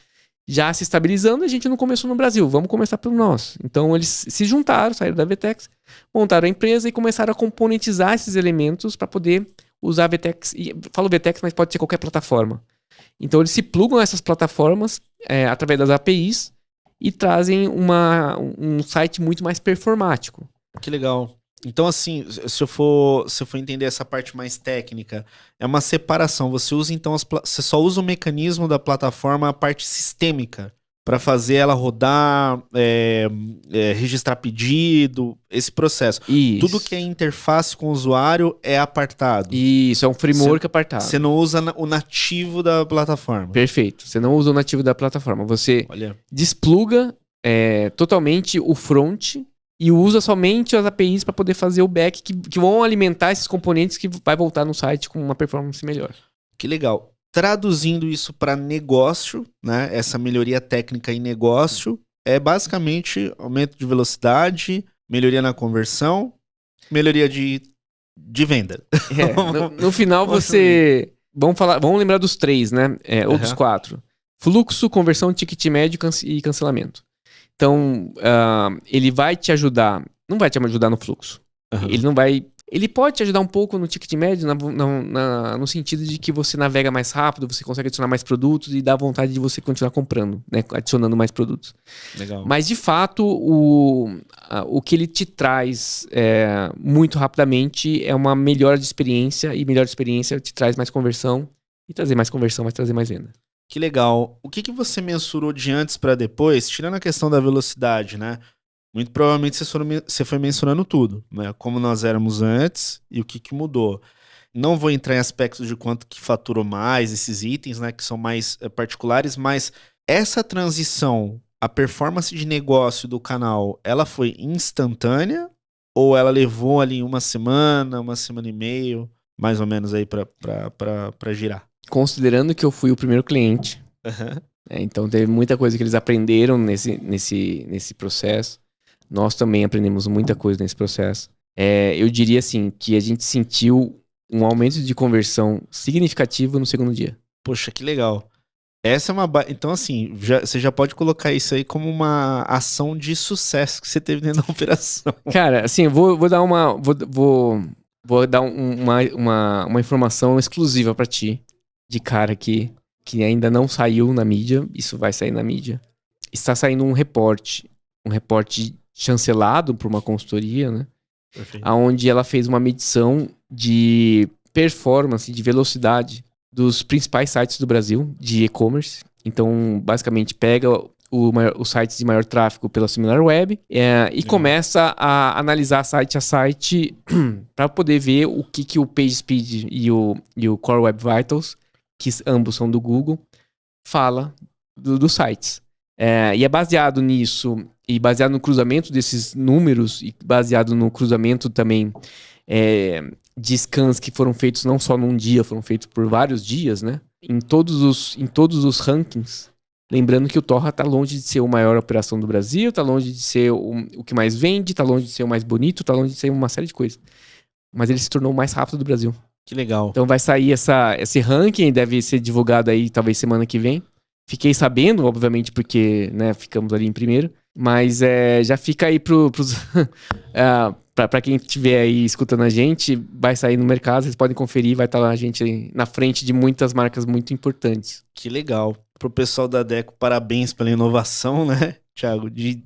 já se estabilizando, a gente não começou no Brasil, vamos começar pelo nosso. Então eles se juntaram, saíram da VTEX, montaram a empresa e começaram a componentizar esses elementos para poder usar a VTEX. E falo VTEX, mas pode ser qualquer plataforma. Então eles se plugam a essas plataformas através das APIs e trazem um site muito mais performático. Que legal. Então, assim, se eu for entender essa parte mais técnica, é uma separação. Você usa, então, você só usa o mecanismo da plataforma, a parte sistêmica, para fazer ela rodar, registrar pedido, esse processo. Isso. Tudo que é interface com o usuário é apartado. Isso, é um framework apartado. Você não usa o nativo da plataforma. Perfeito. Você não usa o nativo da plataforma. Você despluga totalmente o front e usa somente as APIs para poder fazer o back que vão alimentar esses componentes que vai voltar no site com uma performance melhor. Que legal. Traduzindo isso para negócio, né? Essa melhoria técnica em negócio é basicamente aumento de velocidade, melhoria na conversão, melhoria de venda. No final você... Vamos lembrar dos 3, né? Ou dos 4. Fluxo, conversão, ticket médio e cancelamento. Então, ele vai te ajudar... Não vai te ajudar no fluxo. Ele não vai... Ele pode te ajudar um pouco no ticket médio, no sentido de que você navega mais rápido, você consegue adicionar mais produtos e dá vontade de você continuar comprando, né? Adicionando mais produtos. Legal. Mas, de fato, o que ele te traz muito rapidamente é uma melhora de experiência, e melhor experiência te traz mais conversão, e trazer mais conversão vai trazer mais venda. Que legal. O que você mensurou de antes para depois, tirando a questão da velocidade, né? Muito provavelmente você foi mensurando tudo, né? Como nós éramos antes e o que mudou. Não vou entrar em aspectos de quanto que faturou mais esses itens, né? Que são mais particulares, mas essa transição, a performance de negócio do canal, ela foi instantânea ou ela levou ali uma semana e meia, mais ou menos aí para girar? Considerando que eu fui o primeiro cliente, Aham. então teve muita coisa que eles aprenderam nesse processo. Nós também aprendemos muita coisa nesse processo. Eu diria assim, que a gente sentiu um aumento de conversão significativo no segundo dia. Poxa, que legal. Essa é uma. Então, assim, você já pode colocar isso aí como uma ação de sucesso que você teve dentro da operação. Cara, assim, eu vou dar uma. Vou dar uma informação exclusiva pra ti, de cara que ainda não saiu na mídia. Isso vai sair na mídia. Está saindo um reporte chancelado por uma consultoria, né? Perfeito. Onde ela fez uma medição de performance, de velocidade dos principais sites do Brasil de e-commerce. Então, basicamente, pega os sites de maior tráfego pela SimilarWeb e começa a analisar site a site para poder ver o que o PageSpeed e o Core Web Vitals, que ambos são do Google, fala dos sites. E é baseado nisso, e baseado no cruzamento desses números, e baseado no cruzamento também de scans que foram feitos não só num dia, foram feitos por vários dias, né? Em todos os rankings. Lembrando que o Torra tá longe de ser a maior operação do Brasil, tá longe de ser o que mais vende, tá longe de ser o mais bonito, tá longe de ser uma série de coisas. Mas ele se tornou o mais rápido do Brasil. Que legal. Então vai sair esse ranking, deve ser divulgado aí talvez semana que vem. Fiquei sabendo, obviamente, porque né, ficamos ali em primeiro. Mas já fica aí pra quem estiver aí escutando a gente, vai sair no mercado, vocês podem conferir, vai estar lá a gente na frente de muitas marcas muito importantes. Que legal. Pro pessoal da Deco, parabéns pela inovação, né, Thiago? De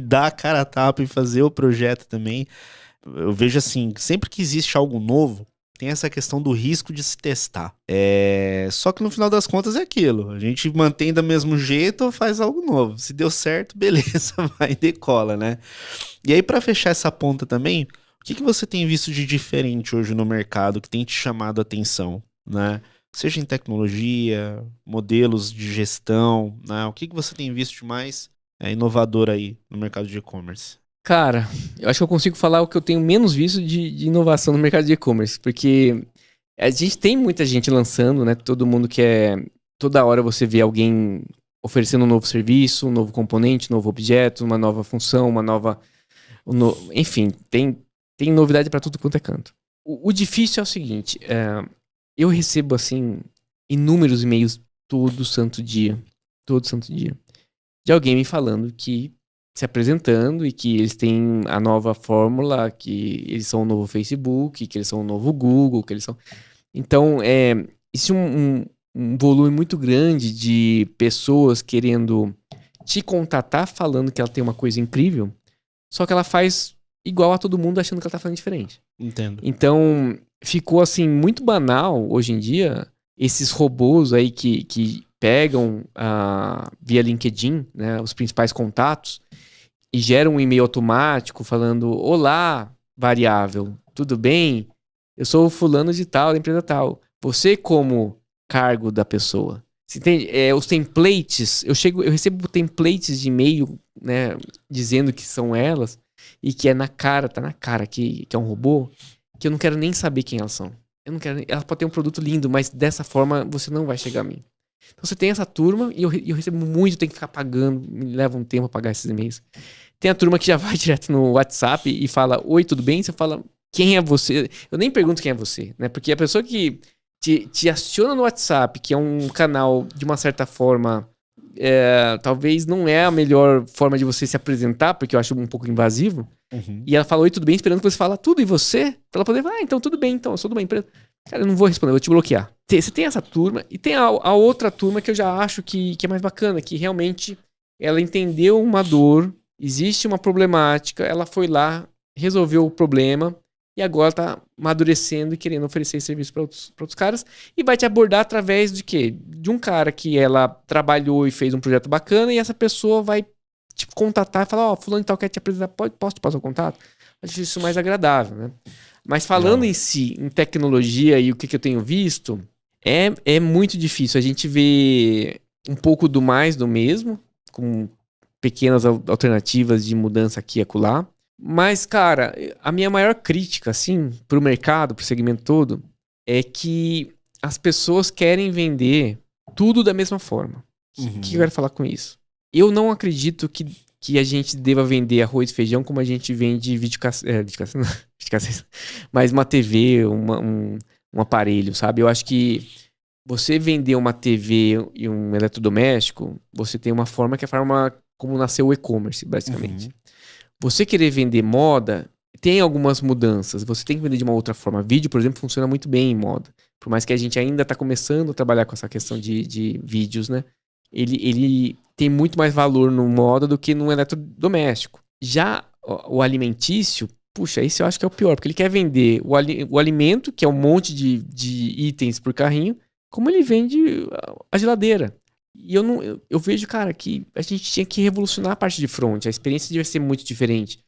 dar a cara a tapa e fazer o projeto também. Eu vejo assim, sempre que existe algo novo, tem essa questão do risco de se testar. Só que no final das contas é aquilo. A gente mantém do mesmo jeito ou faz algo novo. Se deu certo, beleza, vai e decola, né? E aí, para fechar essa ponta também, o que você tem visto de diferente hoje no mercado que tem te chamado a atenção, né? Seja em tecnologia, modelos de gestão, né? O que você tem visto de mais inovador aí no mercado de e-commerce? Cara, eu acho que eu consigo falar o que eu tenho menos visto de inovação no mercado de e-commerce, porque a gente tem muita gente lançando, né? Todo mundo quer... Toda hora você vê alguém oferecendo um novo serviço, um novo componente, um novo objeto, uma nova função, uma nova... Enfim, tem novidade para tudo quanto é canto. O difícil é o seguinte, eu recebo, assim, inúmeros e-mails todo santo dia, de alguém me falando que se apresentando e que eles têm a nova fórmula, que eles são o novo Facebook, que eles são o novo Google, que eles são... Então, existe um volume muito grande de pessoas querendo te contatar falando que ela tem uma coisa incrível, só que ela faz igual a todo mundo achando que ela tá fazendo diferente. Entendo. Então, ficou assim muito banal hoje em dia esses robôs aí que pegam via LinkedIn, né, os principais contatos e geram um e-mail automático falando: olá, variável, tudo bem? Eu sou o fulano de tal, da empresa tal. Você como cargo da pessoa. Você entende? Os templates, eu recebo templates de e-mail, né, dizendo que são elas e que tá na cara que é um robô, que eu não quero nem saber quem elas são. Ela pode ter um produto lindo, mas dessa forma você não vai chegar a mim. Então você tem essa turma, e eu recebo muito, tenho que ficar pagando, me leva um tempo a pagar esses e-mails. Tem a turma que já vai direto no WhatsApp e fala: oi, tudo bem? Você fala: quem é você? Eu nem pergunto quem é você, né? Porque a pessoa que te aciona no WhatsApp, que é um canal de uma certa forma, talvez não é a melhor forma de você se apresentar, porque eu acho um pouco invasivo. Uhum. E ela fala: oi, tudo bem? Esperando que você fala tudo, e você? Pra ela poder falar: então tudo bem, então eu sou de uma empresa. Cara, eu não vou responder, eu vou te bloquear. Você tem essa turma, e tem a outra turma que eu já acho que é mais bacana, que realmente ela entendeu uma dor, existe uma problemática, ela foi lá, resolveu o problema, e agora tá amadurecendo e querendo oferecer serviço para outros caras, e vai te abordar através de quê? De um cara que ela trabalhou e fez um projeto bacana, e essa pessoa vai te contatar e falar, fulano e tal quer te apresentar, posso te passar o contato? Acho isso mais agradável, né? Mas falando em si, em tecnologia e o que eu tenho visto, é muito difícil. A gente vê um pouco do mais do mesmo, com pequenas alternativas de mudança aqui e acolá. Mas, cara, a minha maior crítica, assim, pro mercado, pro segmento todo, é que as pessoas querem vender tudo da mesma forma. O que eu quero falar com isso? Eu não acredito que a gente deva vender arroz e feijão como a gente vende mas uma TV, um aparelho, sabe? Eu acho que você vender uma TV e um eletrodoméstico, você tem uma forma que é a forma como nasceu o e-commerce, basicamente. Você querer vender moda, tem algumas mudanças. Você tem que vender de uma outra forma. Vídeo, por exemplo, funciona muito bem em moda. Por mais que a gente ainda está começando a trabalhar com essa questão de vídeos, né? Ele tem muito mais valor no moda do que no eletrodoméstico. Já o alimentício, puxa, esse eu acho que é o pior, porque ele quer vender o alimento, que é um monte de itens por carrinho, como ele vende a geladeira. E eu vejo, cara, que a gente tinha que revolucionar a parte de front. A experiência devia ser muito diferente.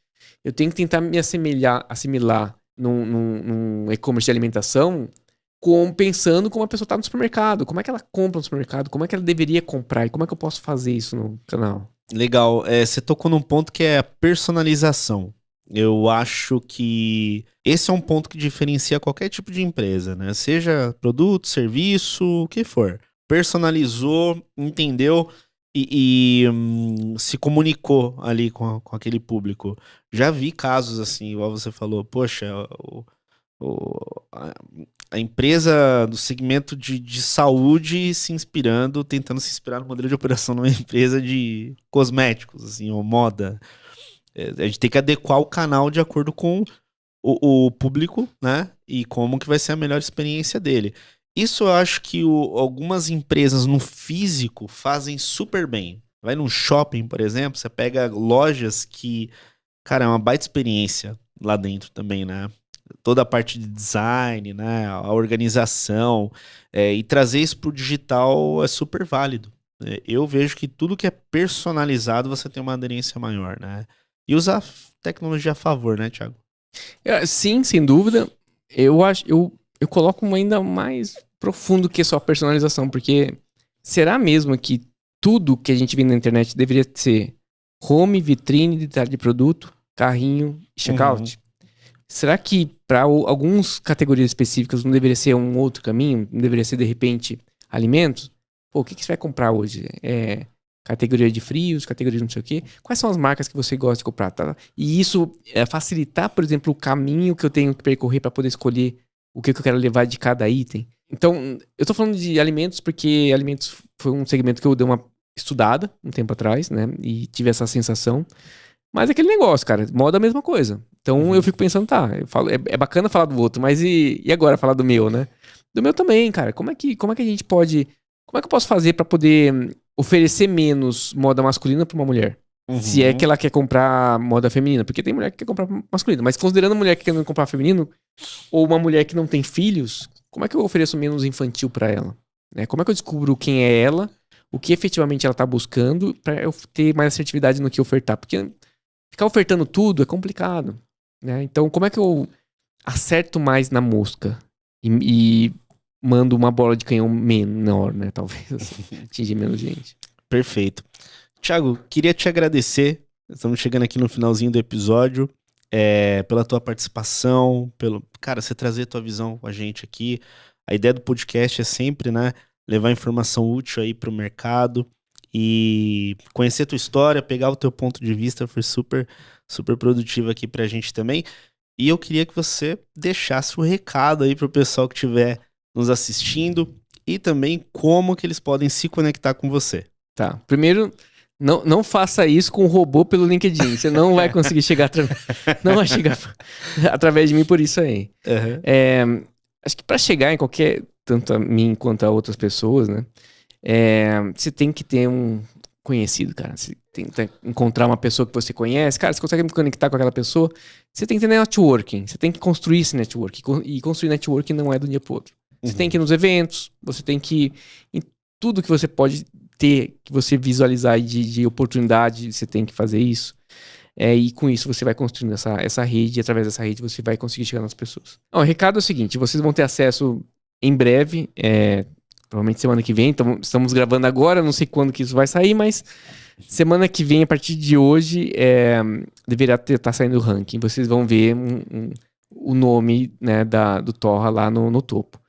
Eu tenho que tentar me assimilar num e-commerce de alimentação, pensando como a pessoa está no supermercado. Como é que ela compra no supermercado? Como é que ela deveria comprar? E como é que eu posso fazer isso no canal? Legal. Você tocou num ponto que é a personalização. Eu acho que esse é um ponto que diferencia qualquer tipo de empresa, né? Seja produto, serviço, o que for. Personalizou, entendeu e se comunicou ali com aquele público. Já vi casos assim, igual você falou, poxa, a empresa do segmento de saúde tentando se inspirar no modelo de operação numa empresa de cosméticos, assim, ou moda. A gente tem que adequar o canal de acordo com o público, né? E como que vai ser a melhor experiência dele. Isso eu acho que algumas empresas no físico fazem super bem. Vai num shopping, por exemplo, você pega lojas que, cara, é uma baita experiência lá dentro também, né? Toda a parte de design, né? A organização. E trazer isso pro digital é super válido. Eu vejo que tudo que é personalizado você tem uma aderência maior, né? E usar tecnologia a favor, né, Thiago? Sim, sem dúvida. Eu coloco ainda mais profundo que só a personalização, porque será mesmo que tudo que a gente vê na internet deveria ser home, vitrine, detalhe de produto, carrinho e checkout? Será que para algumas categorias específicas não deveria ser um outro caminho? Não deveria ser, de repente, alimentos? Pô, o que você vai comprar hoje? Categoria de frios, categoria de não sei o quê. Quais são as marcas que você gosta de comprar? Tá? E isso facilitar, por exemplo, o caminho que eu tenho que percorrer para poder escolher o que eu quero levar de cada item. Então, eu tô falando de alimentos porque alimentos foi um segmento que eu dei uma estudada um tempo atrás, né? E tive essa sensação. Mas é aquele negócio, cara, moda é a mesma coisa. Então eu fico pensando, tá, eu falo, é bacana falar do outro, mas e agora falar do meu, né? Do meu também, cara. Como é que a gente pode... Como é que eu posso fazer pra poder oferecer menos moda masculina pra uma mulher? Se é que ela quer comprar moda feminina. Porque tem mulher que quer comprar masculina. Mas considerando a mulher que quer comprar feminino, ou uma mulher que não tem filhos, como é que eu ofereço menos infantil pra ela? Né? Como é que eu descubro quem é ela, o que efetivamente ela tá buscando, pra eu ter mais assertividade no que ofertar? Porque ficar ofertando tudo é complicado. Né? Então, como é que eu acerto mais na mosca? E mando uma bola de canhão menor, né? Talvez. Atingir menos gente. Perfeito. Thiago, queria te agradecer. Estamos chegando aqui no finalzinho do episódio. Pela tua participação, cara, você trazer tua visão com a gente aqui. A ideia do podcast é sempre, né, levar informação útil aí pro mercado e conhecer tua história, pegar o teu ponto de vista. Foi super, super produtivo aqui pra gente também. E eu queria que você deixasse o recado aí pro pessoal que estiver nos assistindo e também como que eles podem se conectar com você. Tá. Primeiro, não faça isso com o robô pelo LinkedIn. Você não vai conseguir chegar não vai chegar através de mim por isso aí. Acho que para chegar em qualquer, tanto a mim quanto a outras pessoas, né? Você tem que ter conhecido, cara. Você tenta encontrar uma pessoa que você conhece. Cara, você consegue me conectar com aquela pessoa. Você tem que ter networking. Você tem que construir esse networking. E construir networking não é do dia pro outro. Você tem que ir nos eventos. Você tem que ir em tudo que você pode ter, que você visualizar de oportunidade. Você tem que fazer isso. E com isso você vai construindo essa rede. E através dessa rede você vai conseguir chegar nas pessoas. O recado é o seguinte. Vocês vão ter acesso em breve. Provavelmente semana que vem. Então, estamos gravando agora. Não sei quando que isso vai sair, mas... Semana que vem, a partir de hoje, deverá estar saindo o ranking. Vocês vão ver o nome, né, do Torra lá no topo.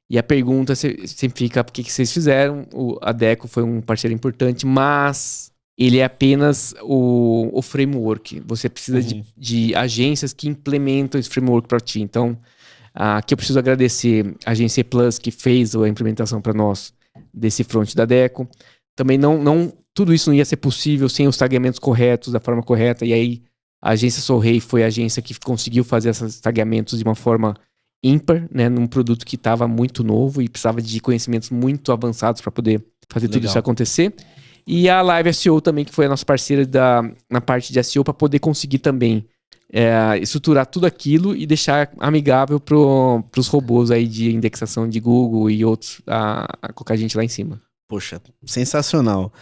E a pergunta sempre fica, por que vocês fizeram? A Deco foi um parceiro importante, mas ele é apenas o framework. Você precisa de agências que implementam esse framework para ti. Então, aqui eu preciso agradecer a agência Plus, que fez a implementação para nós desse front da Deco. Também tudo isso não ia ser possível sem os tagueamentos corretos, da forma correta. E aí, a agência Sorrey foi a agência que conseguiu fazer esses tagueamentos de uma forma ímpar, né? Num produto que estava muito novo e precisava de conhecimentos muito avançados para poder fazer tudo isso acontecer. E a Live SEO também, que foi a nossa parceira na parte de SEO, para poder conseguir também estruturar tudo aquilo e deixar amigável para os robôs aí de indexação de Google e outros a colocar a gente lá em cima. Poxa, sensacional.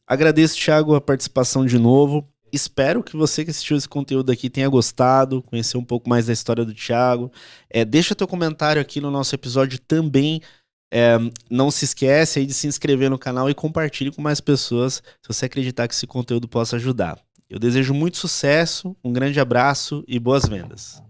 Agradeço, Thiago, a participação de novo. Espero que você que assistiu esse conteúdo aqui tenha gostado, conhecer um pouco mais da história do Thiago. Deixa teu comentário aqui no nosso episódio também. Não se esquece aí de se inscrever no canal e compartilhe com mais pessoas se você acreditar que esse conteúdo possa ajudar. Eu desejo muito sucesso, um grande abraço e boas vendas.